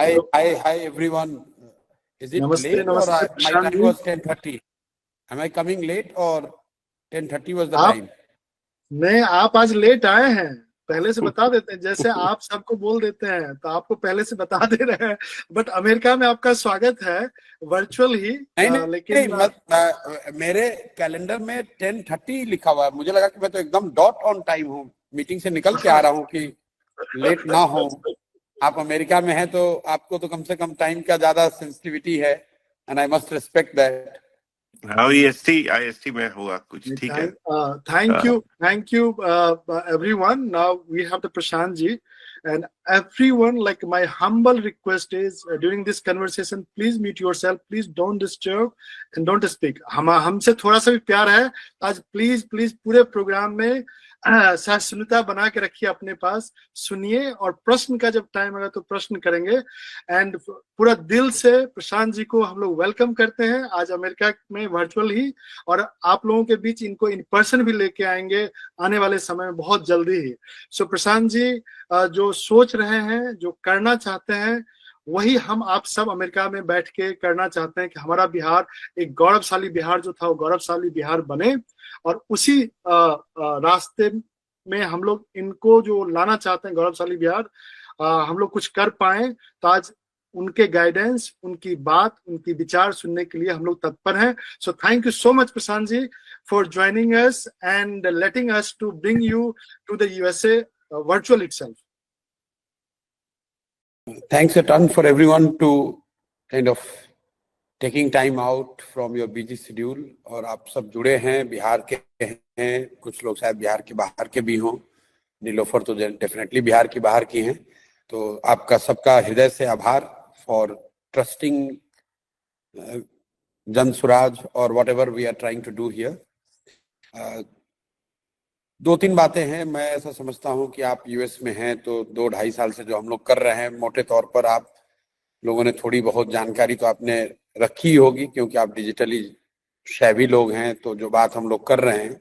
Hi everyone. Is it नमस्ते late or नमस्ते my Prashant time ji. was 10:30? Am I coming late or 10:30 was the आप time? नहीं, आप आज late आए हैं, पहले से बता देते हैं। जैसे आप सबको बोल देते हैं तो आपको पहले से बता दे रहे हैं। बट अमेरिका में आपका स्वागत है वर्चुअल ही। नहीं लेकिन मेरे कैलेंडर में 10:30 लिखा हुआ है। मुझे लगा कि मैं तो एकदम डॉट ऑन टाइम हूँ, मीटिंग से निकल के आ रहा हूँ कि लेट ना हो। आप अमेरिका में हैं तो आपको तो कम से कम टाइम का ज्यादा सेंसिटिविटी है, and I must respect that. हाँ, IST में हुआ कुछ, ठीक है। thank you everyone. Now we have the Prashant ji, and everyone, like my humble request is during this conversation, please mute yourself, please don't disturb and don't speak. हमसे थोड़ा सा भी प्यार है आज, प्लीज पूरे प्रोग्राम में सहिष्णुता बना के रखिए अपने पास, सुनिए, और प्रश्न का जब टाइम आएगा तो प्रश्न करेंगे। एंड पूरा दिल से प्रशांत जी को हम लोग वेलकम करते हैं आज अमेरिका में वर्चुअल ही, और आप लोगों के बीच इनको इन पर्सन भी लेके आएंगे आने वाले समय में बहुत जल्दी ही। सो प्रशांत जी जो सोच रहे हैं, जो करना चाहते हैं, वही हम आप सब अमेरिका में बैठ के करना चाहते हैं कि हमारा बिहार एक गौरवशाली बिहार जो था वो गौरवशाली बिहार बने, और उसी रास्ते में हम लोग इनको जो लाना चाहते हैं गौरवशाली बिहार, हम लोग कुछ कर पाए। तो आज उनके गाइडेंस, उनकी बात, उनकी विचार सुनने के लिए हम लोग तत्पर हैं। So thank you so much Prashant ji for joining us and letting us to bring you to the USA virtual itself. Thanks a ton for everyone to kind of taking time out from your busy schedule। और आप सब जुड़े हैं, बिहार के हैं, कुछ लोग शायद बिहार के बाहर के भी हों। नीलोफर तो डेफिनेटली बिहार की बाहर की हैं। तो आपका सबका हृदय से आभार फॉर ट्रस्टिंग जन स्वराज और whatever we are trying to do here. दो तीन बातें हैं। मैं ऐसा समझता हूं कि आप यूएस में हैं तो 2-2.5 साल से जो हम लोग कर रहे हैं, मोटे तौर पर आप लोगों ने थोड़ी बहुत जानकारी तो आपने रखी होगी, क्योंकि आप डिजिटली शैवी लोग हैं। तो जो बात हम लोग कर रहे हैं,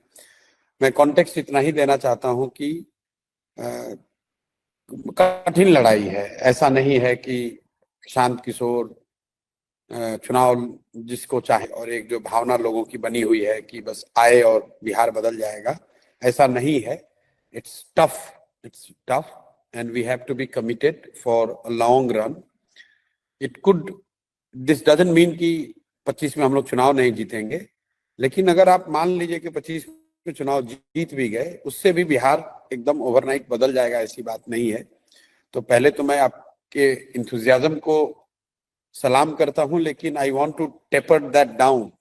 मैं कॉन्टेक्स्ट इतना ही देना चाहता हूं कि कठिन लड़ाई है। ऐसा नहीं है कि शांत किशोर चुनाव जिसको चाहे, और एक जो भावना लोगों की बनी हुई है कि बस आए और बिहार बदल जाएगा, ऐसा नहीं है। It's tough and we have to be committed for a long run. This doesn't mean कि 25 में हम लोग चुनाव नहीं जीतेंगे, लेकिन अगर आप मान लीजिए कि 25 में चुनाव जीत भी गए, उससे भी बिहार एकदम ओवरनाइट बदल जाएगा, ऐसी बात नहीं है। तो पहले तो मैं आपके इंथुजियाज्म को सलाम करता हूं, लेकिन I want to taper that down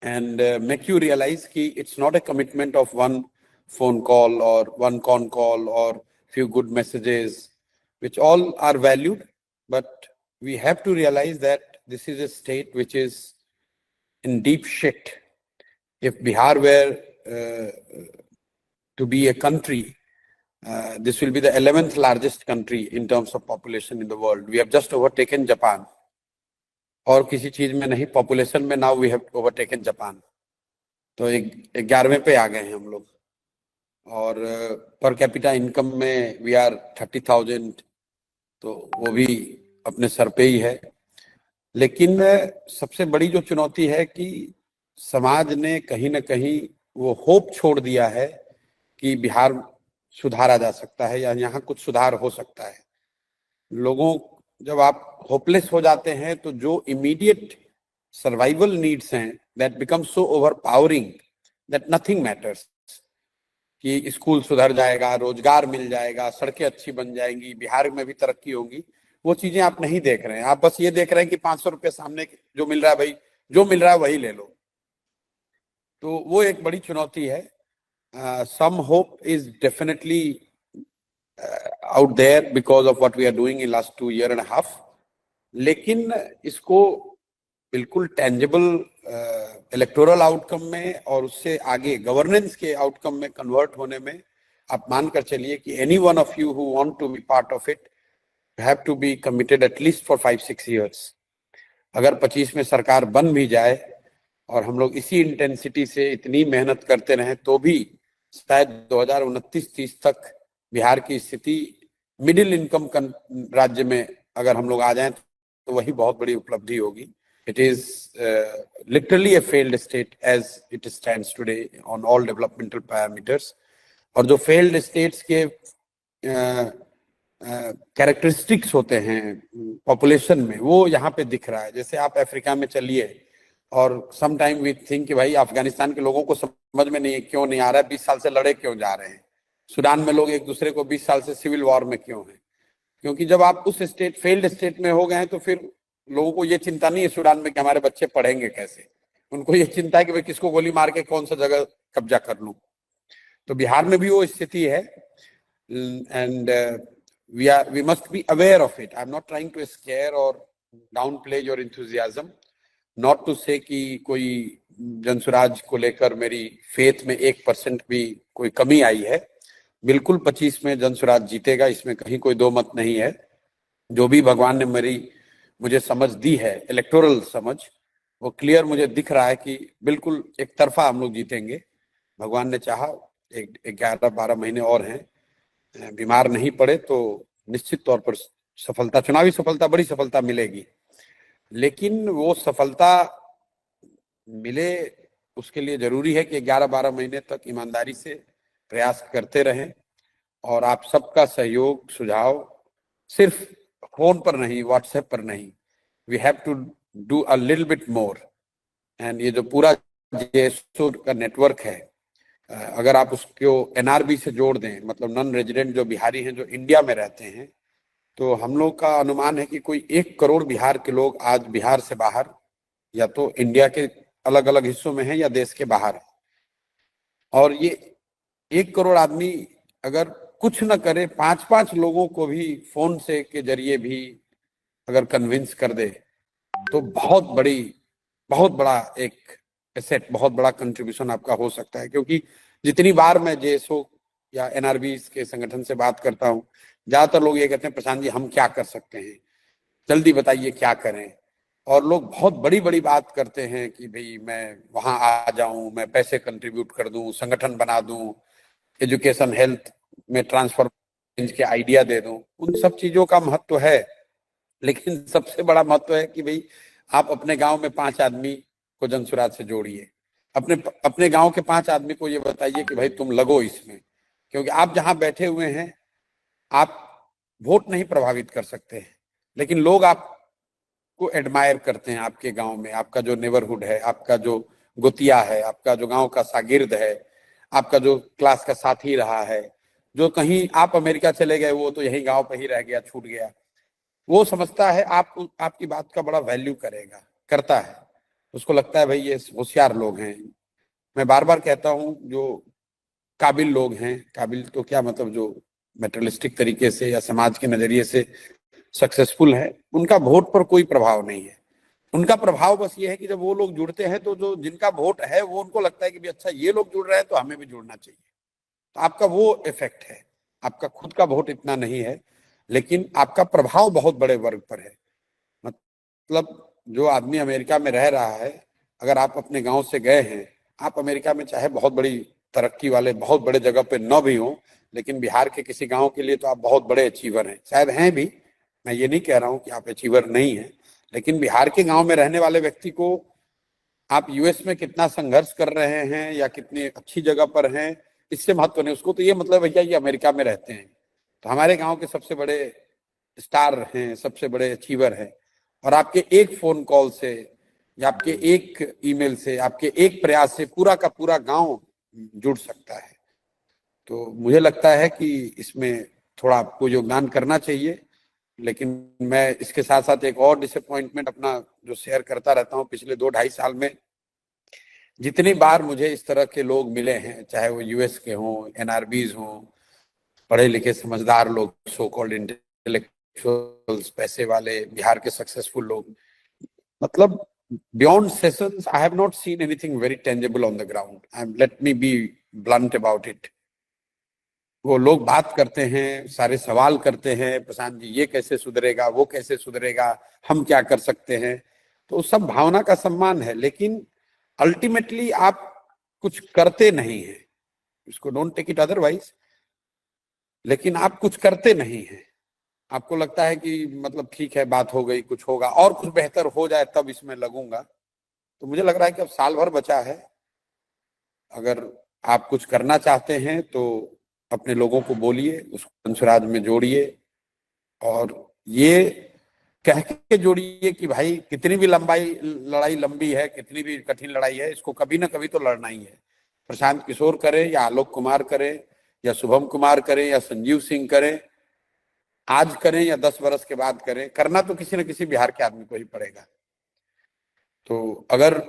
and make you realize कि it's not a commitment of one phone call or one con call or few good messages, which all are valued, but we have to realize that this is a state which is in deep shit. If Bihar were to be a country, this will be the 11th largest country in terms of population in the world. We have just overtaken Japan. और किसी चीज में नहीं, population में now we have overtaken Japan. तो 11वें पे आ गए हैं हम लोग, और पर कैपिटा इनकम में वी आर 30,000, तो वो भी अपने सर पे ही है। लेकिन सबसे बड़ी जो चुनौती है कि समाज ने कहीं ना कहीं वो होप छोड़ दिया है कि बिहार सुधारा जा सकता है या यहाँ कुछ सुधार हो सकता है। लोगों, जब आप होपलेस हो जाते हैं तो जो इमीडिएट सर्वाइवल नीड्स हैं, that become so overpowering that nothing matters. कि स्कूल सुधर जाएगा, रोजगार मिल जाएगा, सड़कें अच्छी बन जाएंगी, बिहार में भी तरक्की होगी, वो चीजें आप नहीं देख रहे हैं। आप बस ये देख रहे हैं कि 500 रुपये सामने जो मिल रहा है, भाई जो मिल रहा है वही ले लो। तो वो एक बड़ी चुनौती है। Some hope is definitely out there because of what we are doing in last 2.5 years, लेकिन इसको बिल्कुल टेंजिबल इलेक्टोरल आउटकम में और उससे आगे गवर्नेंस के आउटकम में कन्वर्ट होने में आप मानकर चलिए कि any one of you who want to be part of it have to be committed at least for 5-6 years। अगर 25 में सरकार बन भी जाए और हम लोग इसी इंटेंसिटी से इतनी मेहनत करते रहें, तो भी शायद 2029-30 तक बिहार की स्थिति मिडिल इनकम राज्य में अगर हम लोग आ जाएं तो वही बहुत बड़ी उपलब्धि होगी. It is literally a failed state as it stands today on all developmental parameters. और जो failed states के कैरेक्टरिस्टिक्स होते हैं पॉपुलेशन में, वो यहाँ पे दिख रहा है. जैसे आप अफ्रीका में चलिए और सम टाइम वी थिंक कि भाई अफगानिस्तान के लोगों को समझ में नहीं है, क्यों नहीं आ रहा है, 20 साल से लड़े क्यों जा रहे हैं. सूडान में लोग एक दूसरे को 20 साल से सिविल वॉर में क्यों है. क्योंकि जब आप उस स्टेट फेल्ड स्टेट में हो गए हैं तो फिर लोगों को ये चिंता नहीं है सूडान में कि हमारे बच्चे पढ़ेंगे कैसे. उनको ये चिंता है कि भाई किसको गोली मार के कौन सा जगह कब्जा कर लूं. तो बिहार में भी वो स्थिति है. And we must be aware of it. I'm not trying to scare or downplay your enthusiasm. Not to say कि कोई जनसुराज को लेकर मेरी फेथ में 1% भी कोई कमी आई है. बिल्कुल 25 में जनसुराज जीतेगा, इसमें कहीं कोई दो मत नहीं है. जो भी भगवान ने मुझे समझ दी है, इलेक्टोरल समझ, वो क्लियर मुझे दिख रहा है कि बिल्कुल एक तरफा हम लोग जीतेंगे. भगवान ने चाहा 11-12 महीने और हैं, बीमार नहीं पड़े तो निश्चित तौर पर सफलता, चुनावी सफलता, बड़ी सफलता मिलेगी. लेकिन वो सफलता मिले उसके लिए जरूरी है कि 11-12 महीने तक ईमानदारी से प्रयास करते रहें. और आप सबका सहयोग, सुझाव सिर्फ फोन पर नहीं, व्हाट्सएप पर नहीं, we have to do a little bit more. And ये जो पूरा जेएसओ का नेटवर्क है, अगर आप उसको एनआरबी से जोड़ दें, मतलब नॉन रेजिडेंट जो बिहारी हैं जो इंडिया में रहते हैं, तो हम लोग का अनुमान है कि कोई 1 करोड़ बिहार के लोग आज बिहार से बाहर या तो इंडिया के अलग अलग हिस्सों में हैं या देश के बाहर है. और ये 1 करोड़ आदमी अगर कुछ न करे, 5-5 लोगों को भी फोन से के जरिए भी अगर कन्विंस कर दे तो बहुत बड़ा एक एसेट, बहुत बड़ा कंट्रीब्यूशन आपका हो सकता है. क्योंकि जितनी बार मैं जेएसओ या एनआरबी के संगठन से बात करता हूँ, ज्यादातर लोग ये कहते हैं प्रशांत जी हम क्या कर सकते हैं, जल्दी बताइए क्या करें. और लोग बहुत बड़ी बड़ी बात करते हैं कि भाई मैं वहां आ जाऊं, मैं पैसे कंट्रीब्यूट कर दूं, संगठन बना दूं, एजुकेशन हेल्थ में ट्रांसफर के आइडिया दे दूं. उन सब चीजों का महत्व है, लेकिन सबसे बड़ा महत्व है कि भाई आप अपने गांव में 5 आदमी को जनसुराज से जोड़िए. अपने गांव के 5 आदमी को ये बताइए कि भाई तुम लगो इसमें. क्योंकि आप जहां बैठे हुए हैं आप वोट नहीं प्रभावित कर सकते हैं, लेकिन लोग आपको एडमायर करते हैं. आपके गांव में आपका जो नेबरहुड है, आपका जो गोतिया है, आपका जो गांव का शागिर्द है, आपका जो क्लास का साथी रहा है, जो कहीं आप अमेरिका चले गए वो तो यही गांव पे ही रह गया, छूट गया, वो समझता है आपकी बात का बड़ा वैल्यू करता है. उसको लगता है भाई ये होशियार लोग हैं. मैं बार बार कहता हूं जो काबिल लोग हैं, काबिल तो क्या मतलब, जो मेटेरियलिस्टिक तरीके से या समाज के नजरिए से सक्सेसफुल है, उनका वोट पर कोई प्रभाव नहीं है. उनका प्रभाव बस ये है कि जब वो लोग जुड़ते हैं तो जो जिनका वोट है वो उनको लगता है कि भी अच्छा ये लोग जुड़ रहे हैं तो हमें भी जुड़ना चाहिए. तो आपका वो इफेक्ट है. आपका खुद का वोट इतना नहीं है, लेकिन आपका प्रभाव बहुत बड़े वर्ग पर है. मतलब जो आदमी अमेरिका में रह रहा है, अगर आप अपने गांव से गए हैं, आप अमेरिका में चाहे बहुत बड़ी तरक्की वाले बहुत बड़े जगह पे न भी हो, लेकिन बिहार के किसी गांव के लिए तो आप बहुत बड़े अचीवर हैं. शायद हैं भी, मैं ये नहीं कह रहा हूं कि आप अचीवर नहीं हैं, लेकिन बिहार के गांव में रहने वाले व्यक्ति को आप यूएस में कितना संघर्ष कर रहे हैं या कितनी अच्छी जगह पर हैं, इससे महत्व नहीं. उसको तो ये मतलब भैया ये अमेरिका में रहते हैं. तो हमारे गांव के सबसे बड़े स्टार हैं, सबसे बड़े अचीवर हैं, और आपके एक फोन कॉल से या आपके एक ईमेल से, आपके एक प्रयास से पूरा का पूरा गांव जुड़ सकता है. तो मुझे लगता है कि इसमें थोड़ा आपको योगदान करना चाहिए. लेकिन मैं इसके साथ साथ एक और डिसअपॉइंटमेंट अपना जो शेयर करता रहता हूँ, पिछले 2-2.5 साल में जितनी बार मुझे इस तरह के लोग मिले हैं, चाहे वो यूएस के हों, एनआरबीज हों, पढ़े लिखे समझदार लोग, सो कॉल्ड इंटेलेक्चुअल्स, पैसे वाले, बिहार के सक्सेसफुल लोग, मतलब beyond sessions I have not seen anything very tangible on the ground. Let me be blunt about it. वो लोग बात करते हैं, सारे सवाल करते हैं, प्रशांत जी ये कैसे सुधरेगा, वो कैसे सुधरेगा, हम क्या कर सकते हैं. तो सब भावना का सम्मान है, लेकिन अल्टीमेटली आप कुछ करते नहीं हैं. इसको डोंट टेक इट अदरवाइज, लेकिन आप कुछ करते नहीं हैं. आपको लगता है कि मतलब ठीक है, बात हो गई, कुछ होगा और कुछ बेहतर हो जाए तब इसमें लगूंगा, तो मुझे लग रहा है कि अब साल भर बचा है। अगर आप कुछ करना चाहते हैं तो अपने लोगों को बोलिए, उसको पंचराज में जोड़िए, और ये कह के जोड़िए कि भाई कितनी भी लड़ाई लंबी है, कितनी भी कठिन लड़ाई है, इसको कभी ना कभी तो लड़ना ही है। प्रशांत किशोर करे या आलोक कुमार करे या शुभम कुमार करे या संजीव सिंह करे, आज करें या 10 बरस के बाद करें, करना तो किसी न किसी बिहार के आदमी को ही पड़ेगा। तो अगर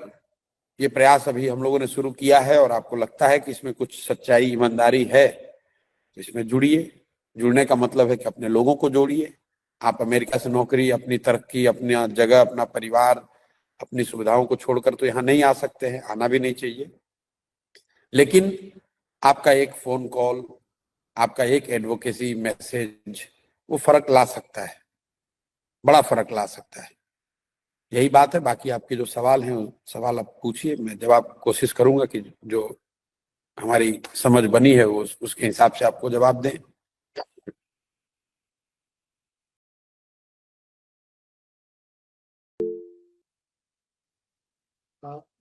ये प्रयास अभी हम लोगों ने शुरू किया है और आपको लगता है कि इसमें कुछ सच्चाई, ईमानदारी है, तो इसमें जुड़िए। जुड़ने का मतलब है कि अपने लोगों को जोड़िए। आप अमेरिका से नौकरी, अपनी तरक्की, अपना जगह, अपना परिवार, अपनी सुविधाओं को छोड़कर तो यहाँ नहीं आ सकते हैं, आना भी नहीं चाहिए। लेकिन आपका एक फोन कॉल, आपका एक एडवोकेसी मैसेज, वो फर्क ला सकता है, बड़ा फर्क ला सकता है। यही बात है। बाकी आपके जो सवाल हैं, सवाल आप पूछिए, मैं जवाब कोशिश करूंगा कि जो हमारी समझ बनी है वो उसके हिसाब से आपको जवाब दें।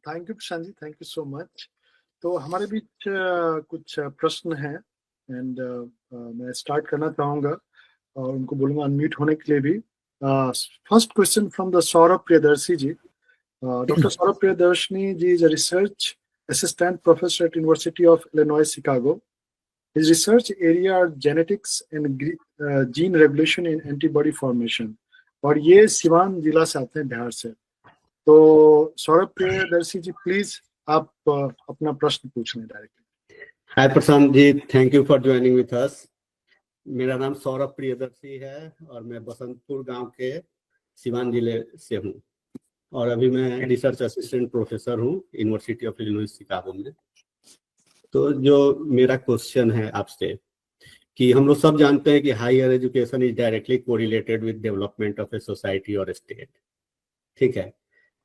Thank you Prashant ji, thank you so much. तो हमारे बीच कुछ प्रश्न हैं एंड मैं स्टार्ट करना चाहूंगा और उनको बोलूंगा अनम्यूट होने के लिए भी। First question from the Saurabh Priyadarshi ji. Doctor Saurabh Priyadarshini ji is a research assistant professor at University of Illinois Chicago. His research area are genetics and gene regulation in antibody formation. और ये सिवान जिला से आते हैं, बिहार से। तो सौरभ प्रियदर्शी जी प्लीज आप अपना प्रश्न पूछ लें directly. Hi Prashant ji, thank you for joining with us. मेरा नाम सौरभ प्रियदर्शी है और मैं बसंतपुर गांव के सिवान जिले से हूं, और अभी मैं रिसर्च असिस्टेंट प्रोफेसर हूं यूनिवर्सिटी ऑफ इलिनॉइस शिकागो में। तो जो मेरा क्वेश्चन है आपसे कि हम लोग सब जानते हैं कि higher education is directly correlated with development of a society और स्टेट, ठीक है।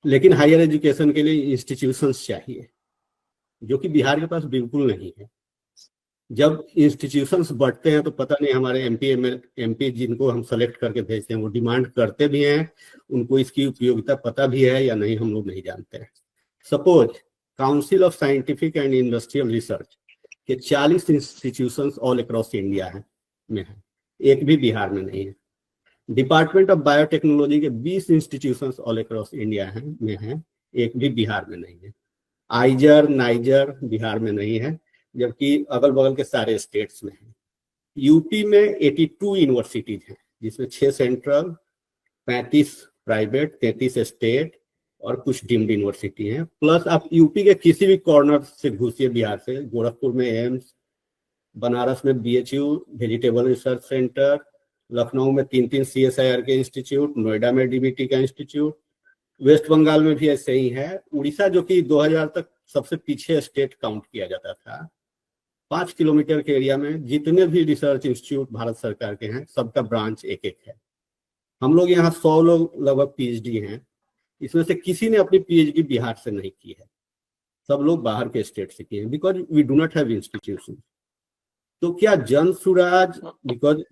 लेकिन हायर एजुकेशन के लिए इंस्टीट्यूशंस चाहिए, जो कि बिहार के पास बिल्कुल नहीं है। जब इंस्टीट्यूशंस बढ़ते हैं तो पता नहीं हमारे एमपी जिनको हम सेलेक्ट करके भेजते हैं वो डिमांड करते भी हैं, उनको इसकी उपयोगिता पता भी है या नहीं हम लोग नहीं जानते हैं। Suppose council of scientific and industrial research के 40 इंस्टीट्यूशंस ऑल अक्रॉस इंडिया में है, एक भी बिहार में नहीं है। डिपार्टमेंट ऑफ बायोटेक्नोलॉजी के 20 इंस्टीट्यूशंस ऑल अक्रॉस इंडिया में है, एक भी बिहार में नहीं है। आइजर नाइजर बिहार में नहीं है, जबकि अगल बगल के सारे स्टेट्स में है। यूपी में 82 यूनिवर्सिटीज हैं, जिसमें 6 सेंट्रल, 35 प्राइवेट, 33 स्टेट और कुछ डीम्ड यूनिवर्सिटी हैं। प्लस आप यूपी के किसी भी कॉर्नर से घुसिए बिहार से, गोरखपुर में एम्स, बनारस में BHU vegetable research centre, Lucknow में 3 CSIR के इंस्टीट्यूट, नोएडा में डीबीटी का इंस्टीट्यूट, वेस्ट बंगाल में भी ऐसे ही है। उड़ीसा जो कि 2000 तक सबसे पीछे स्टेट काउंट किया जाता था, 5 किलोमीटर के एरिया में जितने भी रिसर्च इंस्टीट्यूट भारत सरकार के हैं सबका ब्रांच एक एक है। हम लोग यहाँ 100 लोग लगभग PhD हैं, इसमें से किसी ने अपनी PhD बिहार से नहीं की है, सब लोग बाहर के स्टेट से किए हैं, because we do not have institution. तो क्या जन सुराज, बिकॉज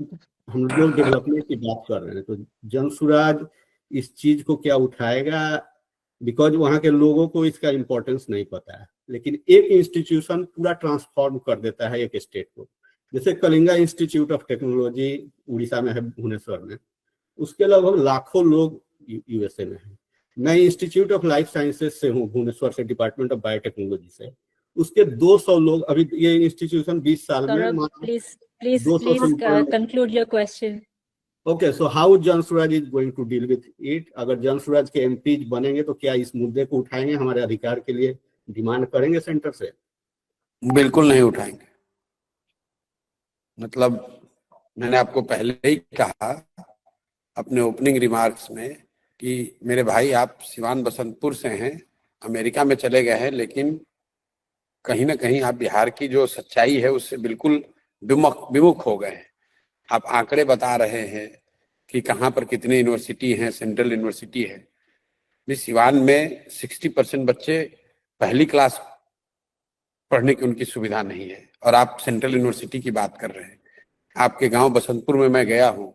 हम लोग डेवलपमेंट की बात कर रहे हैं, तो जन सुराज इस चीज को क्या उठाएगा? बिकॉज वहां के लोगों को इसका इम्पोर्टेंस नहीं पता है, लेकिन एक इंस्टीट्यूशन पूरा ट्रांसफॉर्म कर देता है एक स्टेट को। जैसे Kalinga institute of technology Orissa में है, भुवनेश्वर में, उसके लगभग लाखों लोग USA में है। मैं इंस्टीट्यूट ऑफ लाइफ साइंसेज से हूँ, भुवनेश्वर से, डिपार्टमेंट ऑफ बायोटेक्नोलॉजी से, उसके 200 लोग, अभी ये इंस्टीट्यूशन 20 साल में Please conclude your question. Okay, so how Jan Suraj is going to deal with it? अगर जन सूरज के MPs बनेंगे तो क्या इस मुद्दे को उठाएंगे, हमारे अधिकार के लिए डिमांड करेंगे सेंटर से? बिल्कुल नहीं उठाएंगे। मतलब मैंने आपको पहले ही कहा अपने ओपनिंग रिमार्क्स में कि मेरे भाई आप सिवान बसंतपुर से हैं, अमेरिका में चले गए हैं, लेकिन कहीं ना कहीं आप बिहार की जो सच्चाई है उससे बिल्कुल विमुख हो गए हैं। आप आंकड़े बता रहे हैं कि कहाँ पर कितनी यूनिवर्सिटी हैं, सेंट्रल यूनिवर्सिटी है। सिवान में 60% बच्चे पहली क्लास पढ़ने की उनकी सुविधा नहीं है, और आप सेंट्रल यूनिवर्सिटी की बात कर रहे हैं। आपके गांव बसंतपुर में मैं गया हूँ,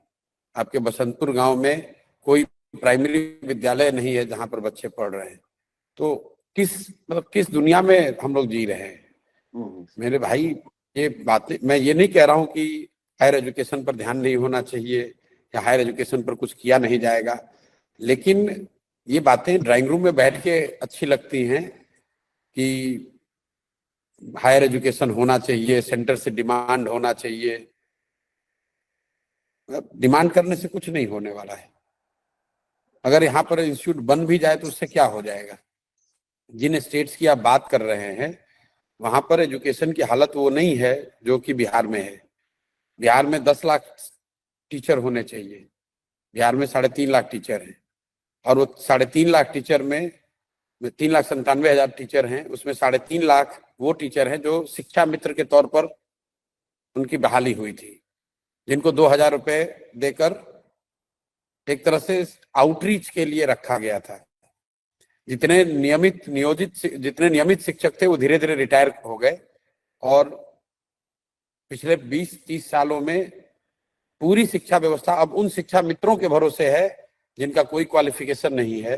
आपके बसंतपुर गांव में कोई प्राइमरी विद्यालय नहीं है जहां पर बच्चे पढ़ रहे हैं। तो किस दुनिया में हम लोग जी रहे हैं मेरे भाई। ये बातें, मैं ये नहीं कह रहा हूं कि हायर एजुकेशन पर ध्यान नहीं होना चाहिए या हायर एजुकेशन पर कुछ किया नहीं जाएगा, लेकिन ये बातें ड्राइंग रूम में बैठ के अच्छी लगती हैं कि हायर एजुकेशन होना चाहिए, सेंटर से डिमांड होना चाहिए। डिमांड करने से कुछ नहीं होने वाला है। अगर यहाँ पर इंस्टीट्यूट बन भी जाए तो उससे क्या हो जाएगा। जिन स्टेट्स की आप बात कर रहे हैं वहां पर एजुकेशन की हालत वो नहीं है जो कि बिहार में है। बिहार में 10 लाख टीचर होने चाहिए, बिहार में 3.5 लाख टीचर हैं, और वो 3.5 लाख टीचर में 3,97,000 टीचर हैं, उसमें 3.5 लाख वो टीचर हैं जो शिक्षा मित्र के तौर पर उनकी बहाली हुई थी, जिनको 2,000 रुपए देकर एक तरह से आउटरीच के लिए रखा गया था। जितने नियमित शिक्षक थे वो धीरे धीरे रिटायर हो गए, और पिछले 20-30 सालों में पूरी शिक्षा व्यवस्था अब उन शिक्षा मित्रों के भरोसे है जिनका कोई क्वालिफिकेशन नहीं है,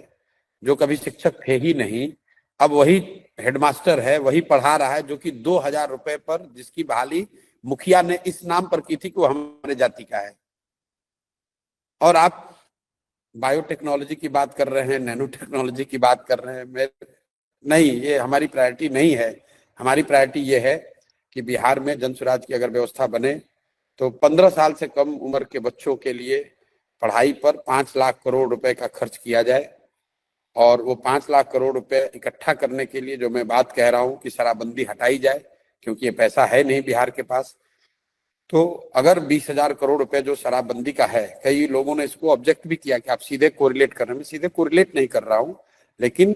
जो कभी शिक्षक थे ही नहीं। अब वही हेडमास्टर है, वही पढ़ा रहा है, जो कि 2,000 रुपए पर, जिसकी बहाली मुखिया ने इस नाम पर की थी कि वो हमारे जाति का है। और आप बायोटेक्नोलॉजी की बात कर रहे हैं, नैनो टेक्नोलॉजी की बात कर रहे हैं। नहीं, ये हमारी प्रायोरिटी नहीं है। हमारी प्रायोरिटी ये है कि बिहार में जन स्वराज की अगर व्यवस्था बने तो 15 साल से कम उम्र के बच्चों के लिए पढ़ाई पर 5 लाख करोड़ रुपए का खर्च किया जाए। और वो 5 लाख करोड़ रुपए इकट्ठा करने के लिए जो मैं बात कह रहा हूँ कि शराबबंदी हटाई जाए, क्योंकि ये पैसा है नहीं बिहार के पास। तो अगर 20,000 करोड़ रुपए जो शराबबंदी का है, कई लोगों ने इसको ऑब्जेक्ट भी किया कि आप सीधे कोरिलेट कर रहे हैं। मैं सीधे कोरिलेट नहीं कर रहा हूं, लेकिन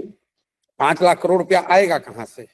5 लाख करोड़ रुपया आएगा कहां से?